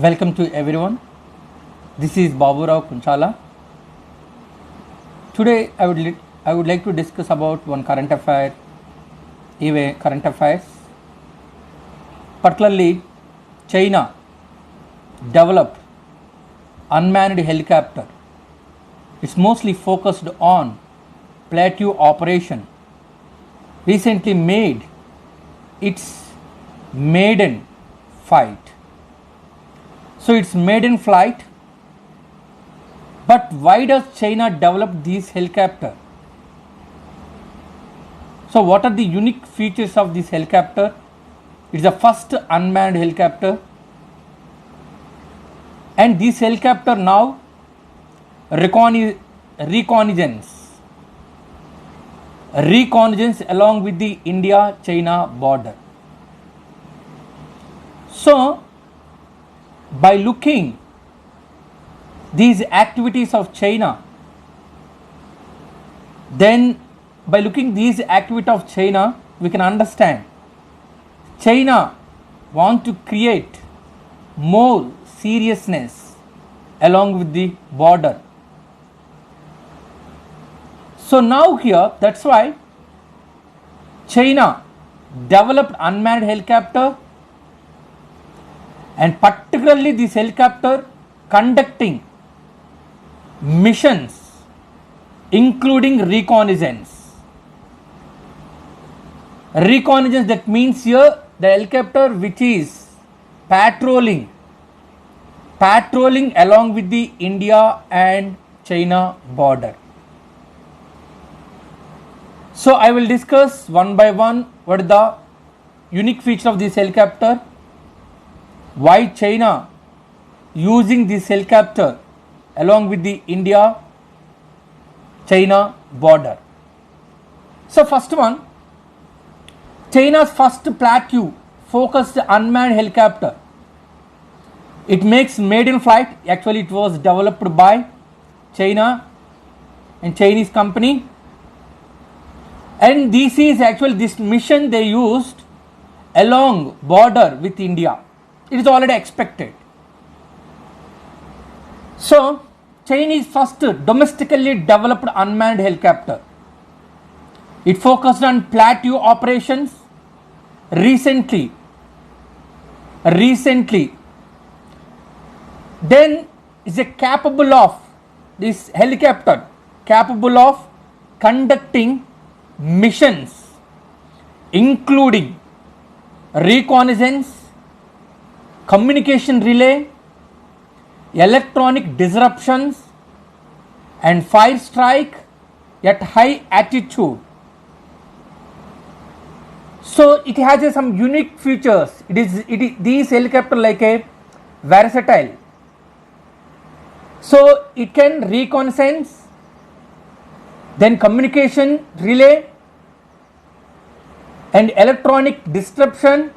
Welcome to everyone. This is Babu Rao Kunchala. Today I would like to discuss about one current affairs, particularly China developed unmanned helicopter. It's mostly focused on plateau operation. Recently made its maiden flight. So it's maiden flight. But why does China develop these helicopter? So what are the unique features of this helicopter? It's the first unmanned helicopter. And this helicopter now reconnaissance along with the India-China border. So by looking these activities of China, we can understand China want to create more seriousness along with the border. So now here, that's why China developed unmanned helicopter, and particularly this helicopter conducting missions including reconnaissance. That means here the helicopter which is patrolling along with the India and China border. So I will discuss one by one what is the unique feature of this helicopter, why China using this helicopter along with the India-China border. So first one, China's first plateau focused unmanned helicopter. It makes maiden flight. Actually it was developed by China and Chinese company. And this mission they used along border with India. It is already expected. So Chinese first domestically developed unmanned helicopter. It focused on plateau operations. Recently, then is this helicopter capable of conducting missions including reconnaissance, communication relay, electronic disruptions and fire strike at high altitude. So it has some unique features. These helicopter like a versatile. So it can reconnaissance, then communication relay and electronic disruption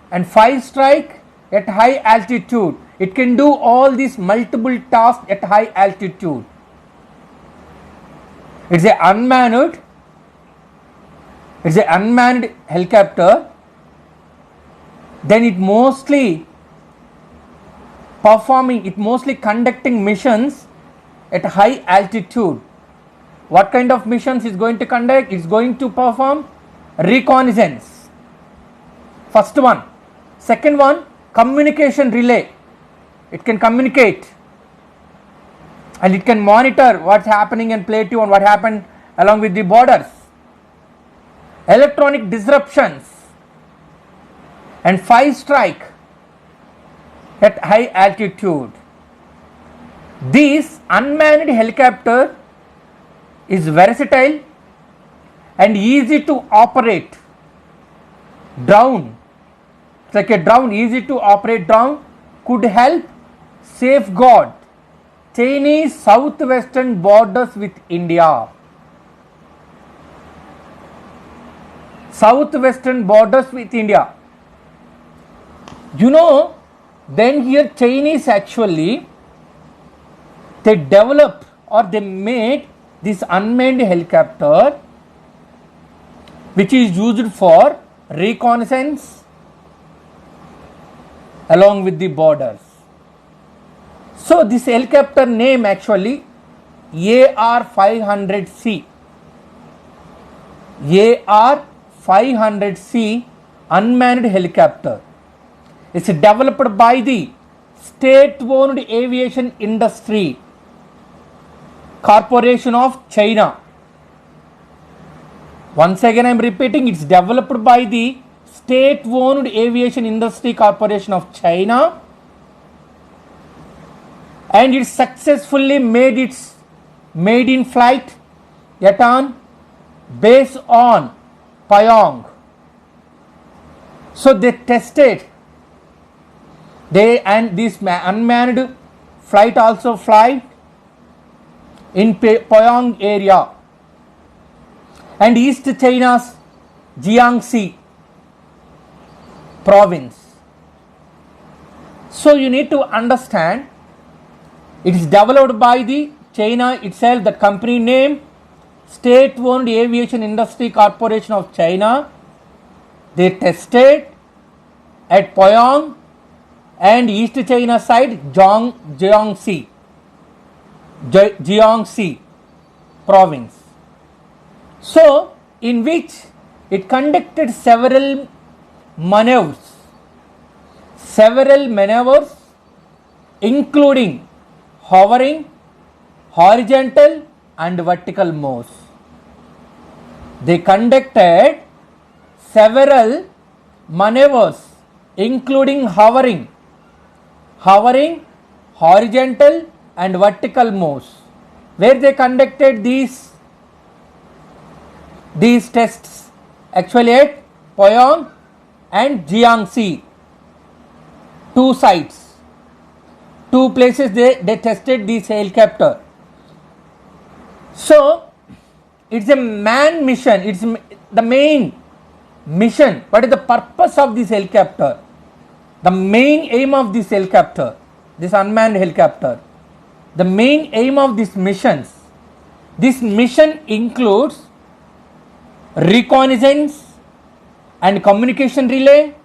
and fire strike at high altitude. It can do all these multiple tasks at high altitude. It's an unmanned helicopter. Then it mostly conducting missions at high altitude. What kind of missions is going to conduct? It's going to perform reconnaissance. First one. Second one, communication relay. It can communicate and it can monitor what's happening in plateau and what happened along with the borders. Electronic disruptions and fire strike at high altitude. This unmanned helicopter is versatile and easy to operate. Drone, it's like a drone, easy to operate drone, could help safeguard Chinese southwestern borders with India. Then here Chinese actually they developed or they made this unmanned helicopter which is used for reconnaissance, along with the borders. So this helicopter name actually AR500C. AR500C unmanned helicopter. It's developed by the state-owned aviation industry corporation of China. Once again I am repeating, it's developed by the state-owned aviation industry corporation of China, and it successfully made its maiden flight yet on base on Pyong. So they tested, and this unmanned flight also fly in Pyong area and East China's Jiangxi province. So you need to understand, it is developed by the China itself, the company name State-Owned Aviation Industry Corporation of China. They tested at Pyong and East China side Jiangxi province. So in which it conducted several maneuvers including hovering, horizontal and vertical moves. They conducted several maneuvers including hovering, horizontal and vertical moves. Where they conducted these tests? Actually at Pyong and Jiangxi, two sites, two places they tested this helicopter. So it's a manned mission, it's the main mission. What is the purpose of this helicopter? The main aim of this helicopter, this unmanned helicopter, the main aim of this mission includes reconnaissance and communication relay,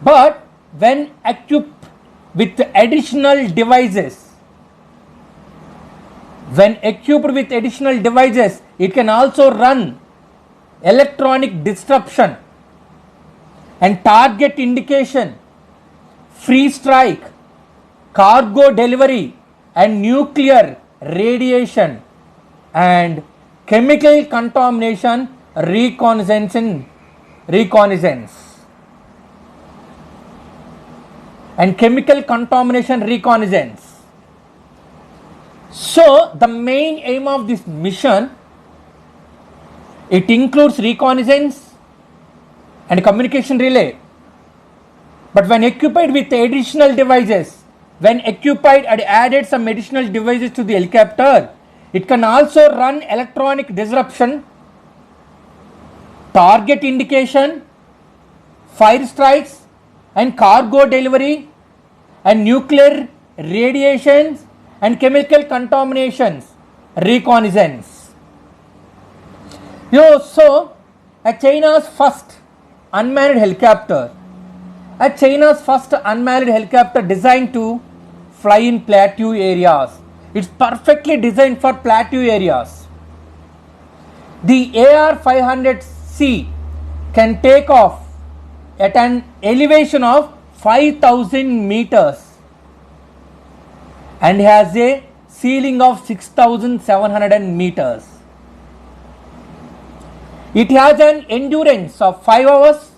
but when equipped with additional devices, it can also run electronic disruption and target indication, free strike, cargo delivery and nuclear radiation and chemical contamination reconnaissance. So the main aim of this mission, it includes reconnaissance and communication relay, but when occupied with additional devices, when occupied and added some additional devices to the helicopter, it can also run electronic disruption, target indication, fire strikes and cargo delivery and nuclear radiations and chemical contaminations reconnaissance. So China's first unmanned helicopter designed to fly in plateau areas. It's perfectly designed for plateau areas. The AR500C can take off at an elevation of 5,000 meters and has a ceiling of 6,700 meters. It has an endurance of 5 hours.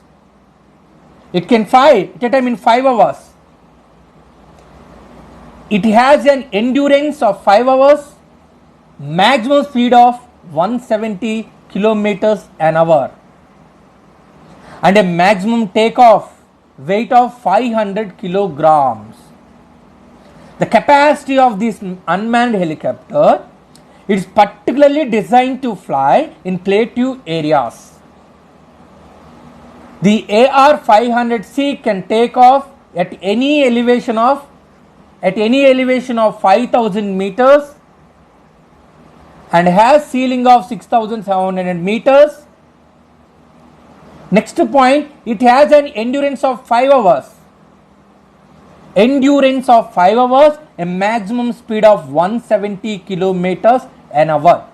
It can fly at a time in 5 hours. It has an endurance of 5 hours, maximum speed of 170 kilometers an hour, and a maximum takeoff weight of 500 kilograms. The capacity of this unmanned helicopter is particularly designed to fly in plateau areas. The AR500C can take off at any elevation of 5,000 meters and has ceiling of 6,700 meters. Next point, it has an endurance of 5 hours endurance of 5 hours, a maximum speed of 170 kilometers an hour,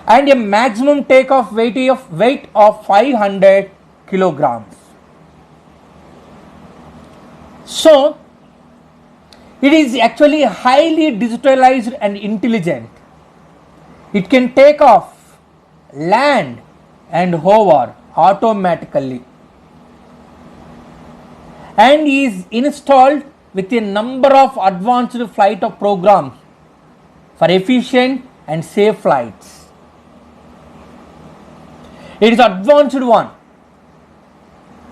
and a maximum takeoff weight of 500 kilograms. So it is actually highly digitalized and intelligent. It can take off, land and hover automatically, and is installed with a number of advanced flight programs for efficient and safe flights. It is advanced one.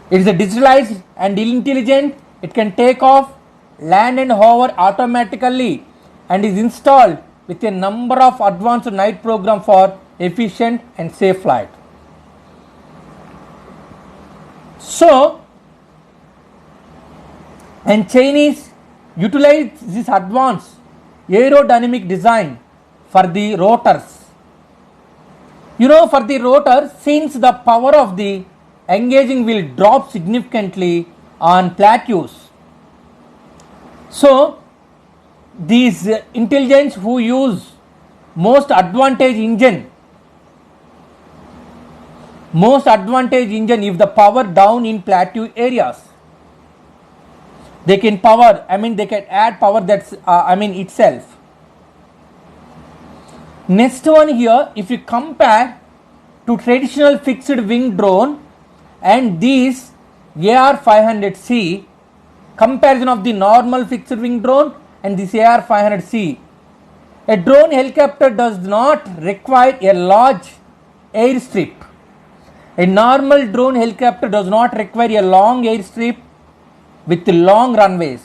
It is a digitalized and intelligent. It can take off, land and hover automatically, and is installed with a number of advanced night program for efficient and safe flight. So, and Chinese utilize this advanced aerodynamic design for the rotors. You know, for the rotor, since the power of the engaging wheel drops significantly on plateaus, so these intelligence who use most advantage engine if the power down in plateau areas, they can power, they can add power that's itself. Next one here, if you compare to traditional fixed wing drone and these AR500C, comparison of the normal fixed wing drone and this AR500C, a drone helicopter does not require a large airstrip. A normal drone helicopter does not require a long airstrip with long runways.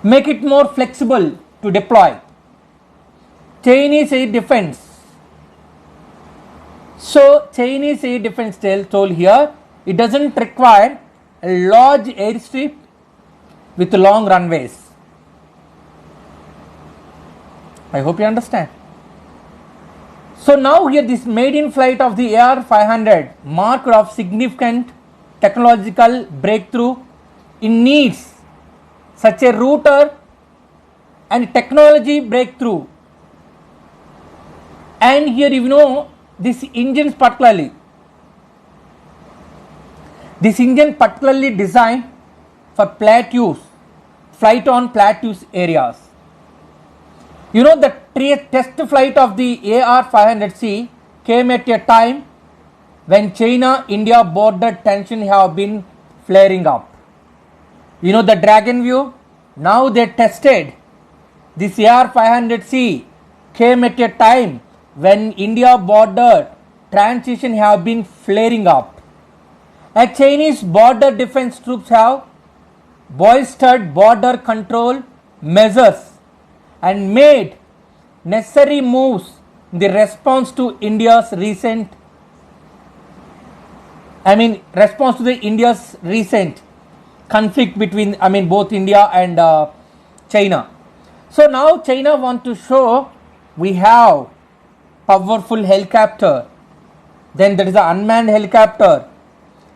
Make it more flexible to deploy. Chinese air defense. So Chinese air defense told here, it doesn't require a large airstrip with long runways. I hope you understand. So now here this maiden flight of the AR500 marked of significant technological breakthrough. It needs such a router and technology breakthrough. And here you know this engine particularly designed for plateaus, flight on plateaus areas. You know, the test flight of the AR500C came at a time when China-India border tension have been flaring up. You know the Dragon View? Now they tested this AR500C came at a time when India border transition have been flaring up. Chinese border defense troops have bolstered border control measures and made necessary moves in the response to India's recent conflict between both India and China. So now China want to show we have powerful helicopter. Then there is an unmanned helicopter.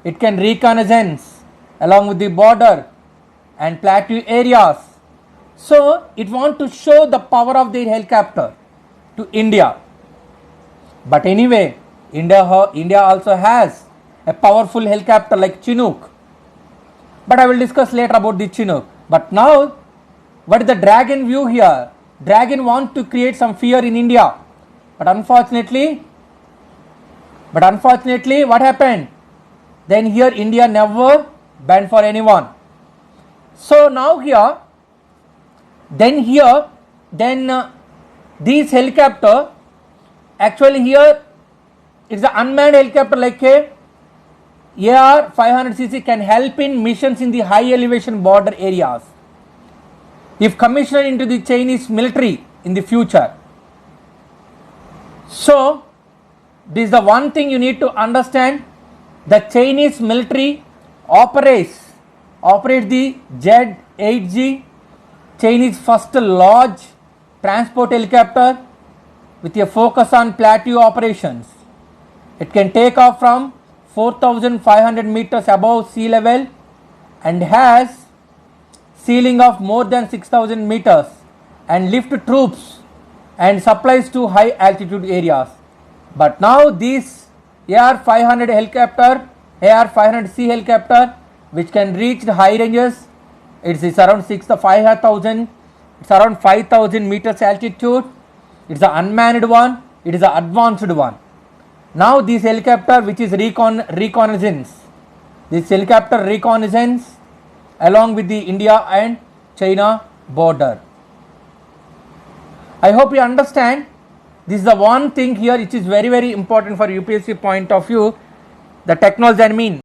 It can reconnaissance along with the border and plateau areas. So it want to show the power of their helicopter to India. But anyway, India also has a powerful helicopter like Chinook. But I will discuss later about the Chinook. But now, what is the Dragon view here? Dragon want to create some fear in India. But unfortunately, what happened? Then here India never banned for anyone. So now here, these helicopter, actually here, it's an unmanned helicopter like a AR500cc can help in missions in the high elevation border areas if commissioned into the Chinese military in the future. So this is the one thing you need to understand. The Chinese military operates the Z-8G, Chinese first large transport helicopter with a focus on plateau operations. It can take off from 4,500 meters above sea level and has ceiling of more than 6,000 meters and lift troops and supplies to high altitude areas. But now this AR-500 helicopter, AR-500C helicopter, which can reach the high ranges, it is around 5,000, it's around 5,000 meters altitude. It's an unmanned one, it is an advanced one. Now this helicopter, which is reconnaissance, this helicopter reconnaissance along with the India and China border. I hope you understand. This is the one thing here which is very important for UPSC point of view, the technology. I mean